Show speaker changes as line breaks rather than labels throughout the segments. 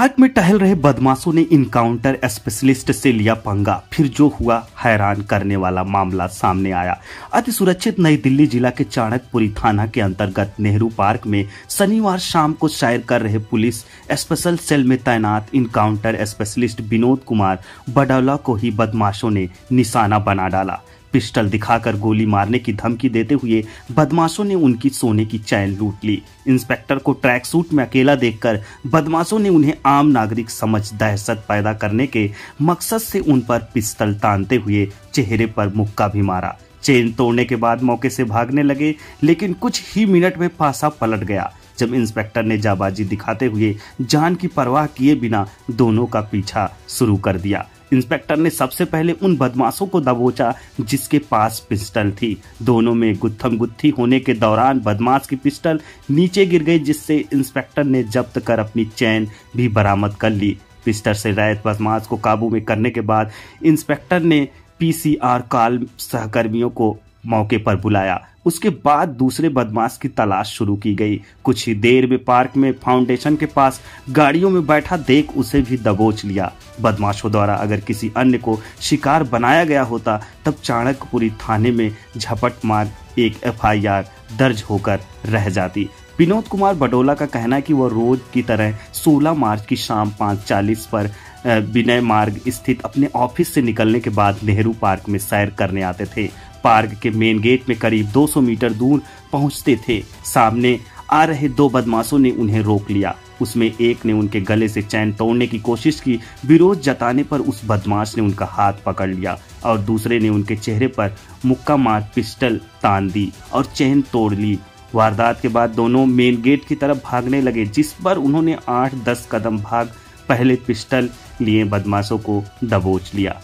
Park में टहल रहे बदमाशों ने इनकाउंटर स्पेशलिस्ट से लिया पंगा। फिर जो हुआ हैरान करने वाला मामला सामने आया। अति सुरक्षित नई दिल्ली जिला के चाणक्यपुरी थाना के अंतर्गत नेहरू पार्क में शनिवार शाम को सैर कर रहे पुलिस स्पेशल सेल में तैनात इनकाउंटर स्पेशलिस्ट विनोद कुमार बडौला को ही बदमाशों ने निशाना बना डाला। पिस्टल दिखाकर गोली मारने की धमकी देते हुए बदमाशों ने उनकी सोने की चैन लूट ली। इंस्पेक्टर को ट्रैक सूट में अकेला देखकर बदमाशों ने उन्हें आम नागरिक समझ दहशत पैदा करने के मकसद से उन पर पिस्टल तानते हुए चेहरे पर मुक्का भी मारा। चेन तोड़ने के बाद मौके से भागने लगे, लेकिन कुछ ही मिनट में पासा पलट गया जब इंस्पेक्टर ने जाबाजी दिखाते हुए जान की परवाह किए बिना दोनों का पीछा शुरू कर दिया। इंस्पेक्टर ने सबसे पहले उन बदमाशों को दबोचा जिसके पास पिस्टल थी। दोनों में गुत्थम गुत्थी होने के दौरान बदमाश की पिस्टल नीचे गिर गई, जिससे इंस्पेक्टर ने जब्त कर अपनी चैन भी बरामद कर ली। पिस्टल से रैत बदमाश को काबू में करने के बाद इंस्पेक्टर ने पीसीआर कॉल सहकर्मियों को मौके पर बुलाया। उसके बाद दूसरे बदमाश की तलाश शुरू की गई। कुछ ही देर में पार्क में फाउंडेशन के पास गाड़ियों में बैठा देख उसे भी दबोच लिया। बदमाशों द्वारा अगर किसी अन्य को शिकार बनाया गया होता तब चाणक्यपुरी थाने में झपट मार एक एफआईआर दर्ज होकर रह जाती। विनोद कुमार बडौला का कहना है कि वह रोज की तरह 16 मार्च की शाम 5:40 पर विनय मार्ग स्थित अपने ऑफिस से निकलने के बाद नेहरू पार्क में सैर करने आते थे। पार्क के मेन गेट में करीब 200 मीटर दूर पहुंचते थे। सामने आ रहे दो बदमाशों ने उन्हें रोक लिया। उसमें एक ने उनके गले से चैन तोड़ने की कोशिश की। विरोध जताने पर उस बदमाश ने उनका हाथ पकड़ लिया और दूसरे ने उनके चेहरे पर मुक्का मार पिस्टल तान दी और चैन तोड़ ली। वारदात के बाद दोनों मेन गेट की तरफ भागने लगे, जिस पर उन्होंने 8-10 कदम भाग पहले पिस्टल लिए बदमाशों को दबोच लिया।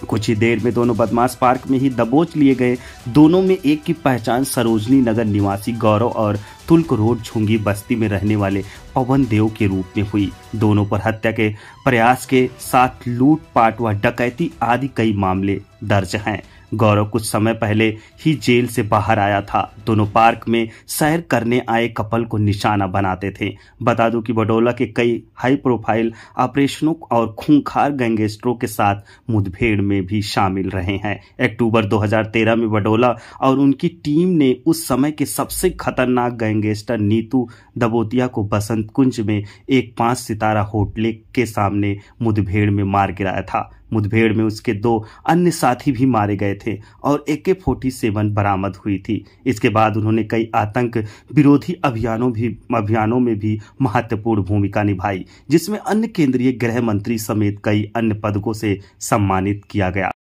कुछ ही देर में दोनों बदमाश पार्क में ही दबोच लिए गए। दोनों में एक की पहचान सरोजनी नगर निवासी गौरव और तुल्क रोड झुंगी बस्ती में रहने वाले पवन देव के रूप में हुई। दोनों पर हत्या के प्रयास के साथ लूटपाट व डकैती आदि कई मामले दर्ज हैं। गौरव कुछ समय पहले ही जेल से बाहर आया था। दोनों पार्क में सैर करने आए कपल को निशाना बनाते थे। बता दूं कि बडौला के कई हाई प्रोफाइल ऑपरेशनों और खूंखार गैंगस्टरों के साथ मुठभेड़ में भी शामिल रहे हैं। अक्टूबर 2013 में बडौला और उनकी टीम ने उस समय के सबसे खतरनाक गैंगस्टर नीतू दबोतिया को बसंत कुंज में एक 5 सितारा होटल के सामने मुठभेड़ में मार गिराया था। मुठभेड़ में उसके 2 अन्य साथी भी मारे गए थे और AK-47 बरामद हुई थी। इसके बाद उन्होंने कई आतंक विरोधी अभियानों में भी महत्वपूर्ण भूमिका निभाई, जिसमें अन्य केंद्रीय गृह मंत्री समेत कई अन्य पदकों से सम्मानित किया गया।